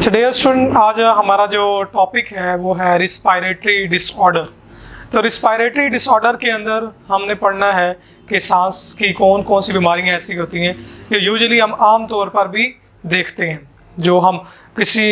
अच्छा dear student, आज हमारा जो टॉपिक है वो है रिस्पायरेटरी डिसऑर्डर। तो रिस्पायरेटरी डिसऑर्डर के अंदर हमने पढ़ना है कि सांस की कौन कौन सी बीमारियां ऐसी होती हैं कि यूजुअली हम आम तौर पर भी देखते हैं, जो हम किसी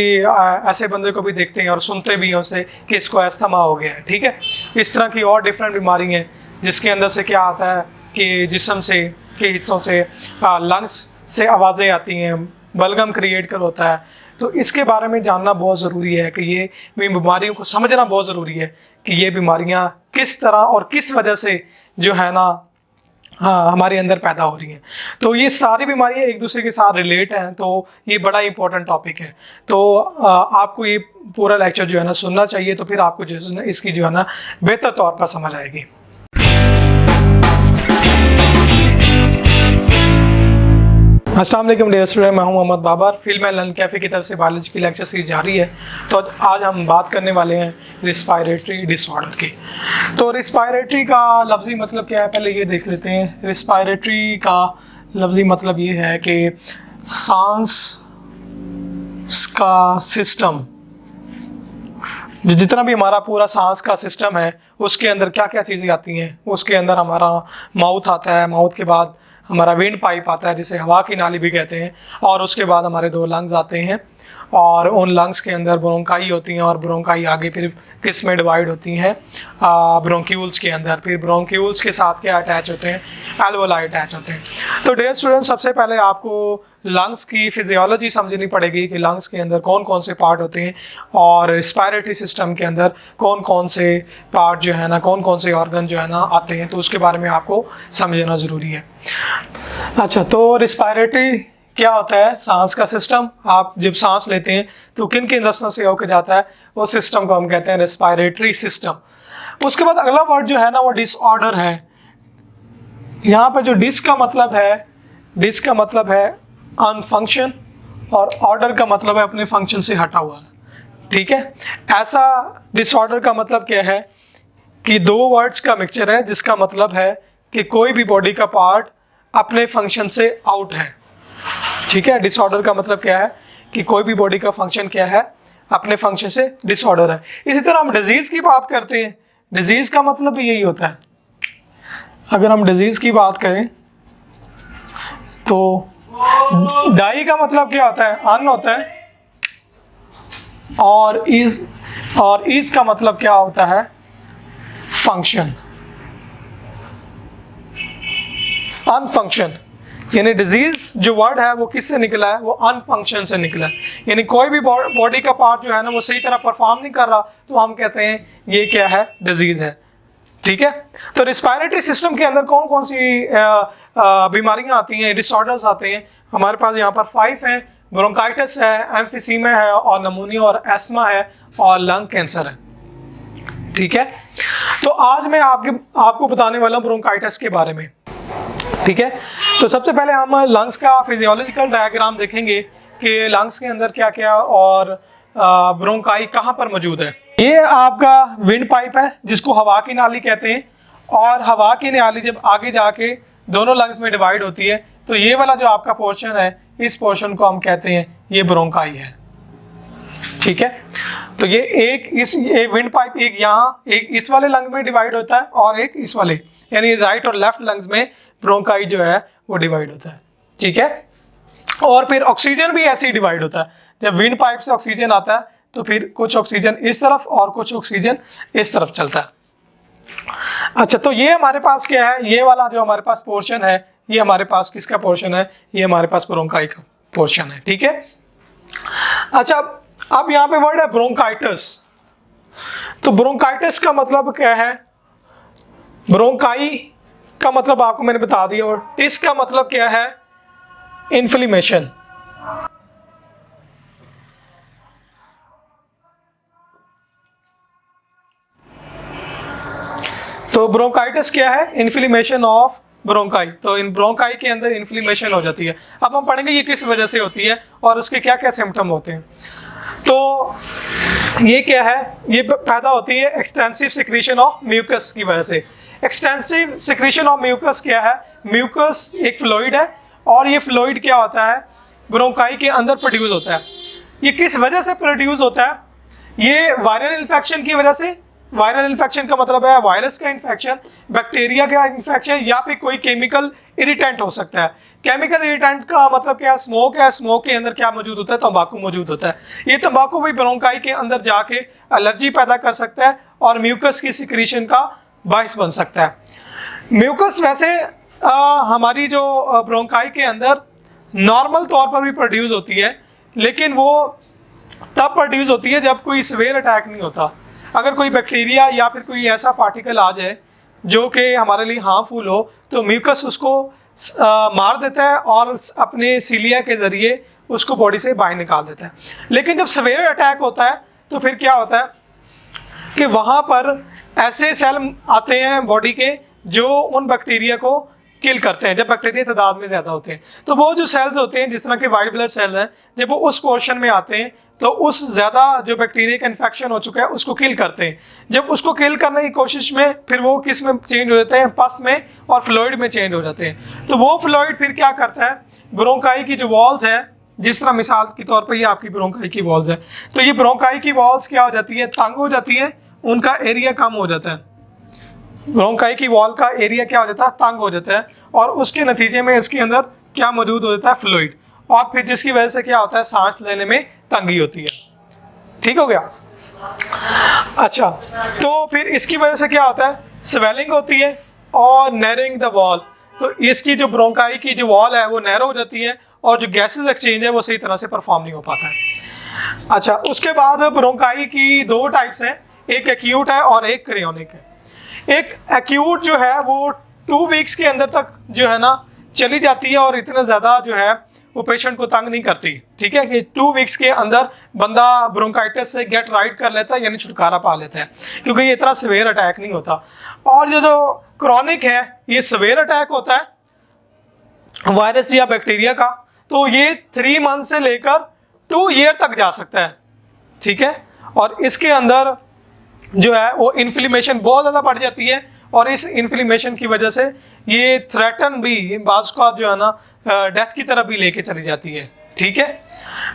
ऐसे बंदे को भी देखते हैं और सुनते भी हैं उससे कि इसको अस्थमा हो गया है। ठीक है, इस तरह की और डिफरेंट बीमारी हैं जिसके अंदर से क्या आता है कि जिस्म से के हिस्सों से लंग्स से आवाज़ें आती हैं, बलगम क्रिएट कर होता है। तो इसके बारे में जानना बहुत ज़रूरी है कि ये बीमारियों को समझना बहुत ज़रूरी है कि ये बीमारियां किस तरह और किस वजह से जो है ना हमारे अंदर पैदा हो रही हैं। तो ये सारी बीमारियां एक दूसरे के साथ रिलेट हैं, तो ये बड़ा इंपॉर्टेंट टॉपिक है। तो आपको ये पूरा लेक्चर जो है ना सुनना चाहिए, तो फिर आपको जो है ना इसकी जो है ना बेहतर तौर पर समझ आएगी। अस्सलाम वालेकुम डियर स्टूडेंट, मैं हूं Mohammad Babar. Film and learn cafe की तरफ से बायोलॉजी की लेक्चर सीरीज जारी है। तो आज हम बात करने वाले हैं रिस्पायरेटरी डिसऑर्डर की। तो रिस्पायरेटरी का लफ्ज़ी मतलब क्या है, पहले ये देख लेते हैं। रिस्पायरेटरी का लफ्ज़ी मतलब ये है कि सांस का सिस्टम, जितना भी हमारा पूरा सांस का सिस्टम है उसके अंदर क्या क्या चीज़ें आती हैं। उसके अंदर हमारा माउथ आता है, माउथ के बाद हमारा विंड पाइप आता है जिसे हवा की नाली भी कहते हैं, और उसके बाद हमारे 2 लंग्स आते हैं और उन लंग्स के अंदर ब्रोंकाई होती हैं और ब्रोंकाई आगे फिर किस में डिवाइड होती हैं ब्रोंक्यूल्स के अंदर। फिर ब्रोंक्यूल्स के साथ क्या अटैच होते हैं, एल्वोलाई अटैच होते हैं। तो डियर स्टूडेंट, सबसे पहले आपको लंग्स की फिजियोलॉजी समझनी पड़ेगी कि लंग्स के अंदर कौन कौन से पार्ट होते हैं और रिस्पायरेटरी सिस्टम के अंदर कौन कौन से पार्ट जो है ना, कौन कौन से ऑर्गन जो है ना आते हैं। तो उसके बारे में आपको समझना ज़रूरी है। अच्छा, तो रिस्पायरेटरी क्या होता है? सांस का सिस्टम। आप जब सांस लेते हैं तो किन किन रस्तों से होकर जाता है, वो सिस्टम को हम कहते हैं रिस्पायरेटरी सिस्टम। उसके बाद अगला वर्ड जो है ना वो डिसऑर्डर है। यहाँ पर जो डिस का मतलब है अनफंक्शन और ऑर्डर का मतलब है अपने फंक्शन से हटा हुआ। ठीक है, ऐसा डिसऑर्डर का मतलब क्या है कि 2 वर्ड्स का मिक्सचर है, जिसका मतलब है कि कोई भी बॉडी का पार्ट अपने फंक्शन से आउट है। ठीक है, डिसऑर्डर का मतलब क्या है कि कोई भी बॉडी का फंक्शन क्या है, अपने फंक्शन से डिसऑर्डर है। इसी तरह हम डिजीज की बात करते हैं, डिजीज का मतलब भी यही होता है। अगर हम डिजीज की बात करें तो डाई का मतलब क्या होता है, अन होता है, और इज का मतलब क्या होता है, फंक्शन, अनफंक्शन। यानी डिजीज जो वर्ड है वो किससे निकला है, वो अनफंक्शन से निकला है। यानी कोई भी बॉडी का पार्ट जो है ना वो सही तरह परफॉर्म नहीं कर रहा, तो हम कहते हैं ये क्या है, डिजीज है। ठीक है, तो रिस्पायरेटरी सिस्टम के अंदर कौन कौन सी बीमारियां आती हैं, डिसऑर्डर्स आते हैं। हमारे पास यहाँ पर 5 हैं। ब्रोंकाइटिस है, एम्फिसीमा है, और नमूनिया और एस्मा है, और लंग कैंसर है। ठीक है, तो आज मैं आपको बताने वाला हूँ ब्रोंकाइटिस के बारे में। ठीक है, तो सबसे पहले हम लंग्स का फिजियोलॉजिकल डायग्राम देखेंगे कि लंग्स के अंदर क्या क्या और ब्रोंकाई कहाँ पर मौजूद है। ये आपका विंड पाइप है जिसको हवा की नाली कहते हैं, और हवा की नाली जब आगे जाके दोनों लंग्स में डिवाइड होती है तो ये वाला जो आपका पोर्शन है, इस पोर्शन को हम कहते हैं ये ब्रोंकाई है। ठीक है, तो ये विंड पाइप एक यहाँ एक इस वाले लंग में डिवाइड होता है और एक इस वाले, यानी राइट और लेफ्ट लंग्स में ब्रोंकाई जो है वो डिवाइड होता है। ठीक है, और फिर ऑक्सीजन भी ऐसे ही डिवाइड होता है। जब विंड पाइप से ऑक्सीजन आता है तो फिर कुछ ऑक्सीजन इस तरफ और कुछ ऑक्सीजन इस तरफ चलता है। अच्छा, तो ये हमारे पास क्या है, ये वाला जो हमारे पास पोर्शन है, ये हमारे पास किसका पोर्शन है, ये हमारे पास ब्रोंकाई का पोर्शन है। ठीक है, अच्छा, अब यहाँ पे वर्ड है ब्रोंकाइटिस। तो ब्रोंकाइटिस का मतलब क्या है, ब्रोंकाई का मतलब आपको मैंने बता दिया, और टिस का मतलब क्या है, इन्फ्लेमेशन। तो ब्रोंकाइटिस क्या है, इन्फ्लेमेशन ऑफ ब्रोंकाई। तो इन ब्रोंकाई के अंदर इन्फ्लेमेशन हो जाती है। अब हम पढ़ेंगे ये किस वजह से होती है और उसके क्या क्या सिम्टम होते हैं। तो ये क्या है, ये पैदा होती है एक्सटेंसिव सिक्रीशन ऑफ म्यूकस की वजह से। एक्सटेंसिव सिक्रीशन ऑफ म्यूकस क्या है, म्यूकस एक फ्लूइड है, और ये फ्लूइड क्या होता है, ब्रोंकाई के अंदर प्रोड्यूस होता है। ये किस वजह से प्रोड्यूस होता है? ये वायरल इन्फेक्शन की वजह से। वायरल इन्फेक्शन का मतलब है वायरस का इन्फेक्शन, बैक्टीरिया का इन्फेक्शन, या फिर कोई केमिकल इरिटेंट हो सकता है। केमिकल इरिटेंट का मतलब क्या? स्मोक है, स्मोक के अंदर क्या मौजूद होता है? तंबाकू मौजूद होता है। ये तंबाकू भी ब्रोंकाई के अंदर जाके एलर्जी पैदा कर सकता है और म्यूकस की सिक्रीशन का बायस बन सकता है। म्यूकस वैसे हमारी जो ब्रोंकाई के अंदर नॉर्मल तौर पर भी प्रोड्यूस होती है, लेकिन वो तब प्रोड्यूस होती है जब कोई सीवियर अटैक नहीं होता। अगर कोई बैक्टीरिया या फिर कोई ऐसा पार्टिकल आ जाए जो कि हमारे लिए हार्मफुल हो, तो म्यूकस उसको मार देता है और अपने सीलिया के ज़रिए उसको बॉडी से बाहर निकाल देता है। लेकिन जब सीवियर अटैक होता है तो फिर क्या होता है कि वहाँ पर ऐसे सेल आते हैं बॉडी के जो उन बैक्टीरिया को किल करते हैं। जब बैक्टीरिया तादाद में ज़्यादा होते हैं तो वो जो सेल्स होते हैं, जिस तरह के वाइट ब्लड सेल हैं, जब वो उस पोर्शन में आते हैं तो उस ज़्यादा जो बैक्टीरिया का इन्फेक्शन हो चुका है उसको किल करते हैं। जब उसको किल करने की कोशिश में फिर वो किस में चेंज हो जाते हैं? पस में और फ्लूइड में चेंज हो जाते हैं। तो वो फ्लूइड फिर क्या करता है? ब्रोंकाई की जो वॉल्स है, जिस तरह मिसाल के तौर पर ये आपकी ब्रोंकाई की वॉल्स है, तो ये ब्रोंकाई की वॉल्स क्या हो जाती है? तंग हो जाती है, उनका एरिया कम हो जाता है। ब्रोंकाई की वॉल का एरिया क्या हो जाता है? तंग हो जाता है, और उसके नतीजे में इसके अंदर क्या मौजूद हो जाता है? फ्लूइड, और फिर जिसकी वजह से क्या होता है? सांस लेने में तंगी होती है। ठीक हो गया? अच्छा, तो फिर इसकी वजह से क्या होता है? स्वेलिंग होती है और नैरोइंग द वॉल। तो इसकी जो ब्रोंकाई की जो वॉल है वो नैरो हो जाती है और जो गैसेस एक्सचेंज है वो सही तरह से परफॉर्म नहीं हो पाता है। अच्छा, उसके बाद ब्रोंकाई की दो टाइप्स हैं, एक एक्यूट है और एक क्रोनिक है। एक एक्यूट जो है वो 2 वीक्स के अंदर तक जो है ना चली जाती है और इतना ज़्यादा जो है वो पेशेंट को तंग नहीं करती। ठीक है कि 2 वीक्स के अंदर बंदा ब्रोंकाइटिस से गेट राइट कर लेता है, यानी छुटकारा पा लेता है, क्योंकि ये इतना सीवियर अटैक नहीं होता। और जो क्रॉनिक है, ये सीवियर अटैक होता है वायरस या बैक्टीरिया का, तो ये 3 मंथ से लेकर 2 ईयर तक जा सकता है। ठीक है, और इसके अंदर जो है वो इन्फ्लेमेशन बहुत ज़्यादा बढ़ जाती है, और इस इन्फ्लेमेशन की वजह से ये थ्रेटन भी बाज़ का जो है ना डेथ की तरफ भी लेके चली जाती है। ठीक है,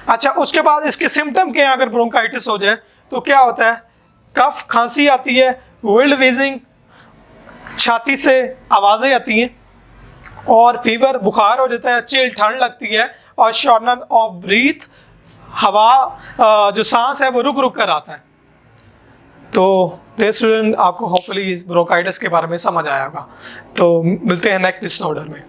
अच्छा, उसके बाद इसके सिम्टम क्या हैं? अगर ब्रोंकाइटिस हो जाए तो क्या होता है? कफ, खांसी आती है, विल्ड वीजिंग, छाती से आवाज़ें आती हैं, और फीवर, बुखार हो जाता है, चिल, ठंड लगती है, और शॉर्टनेस ऑफ ब्रीथ, हवा जो सांस है वो रुक रुक कर आता है। तो डियर स्टूडेंट, आपको होपफुली इस ब्रोंकाइटिस के बारे में समझ आया होगा। तो मिलते हैं नेक्स्ट डिसऑर्डर में।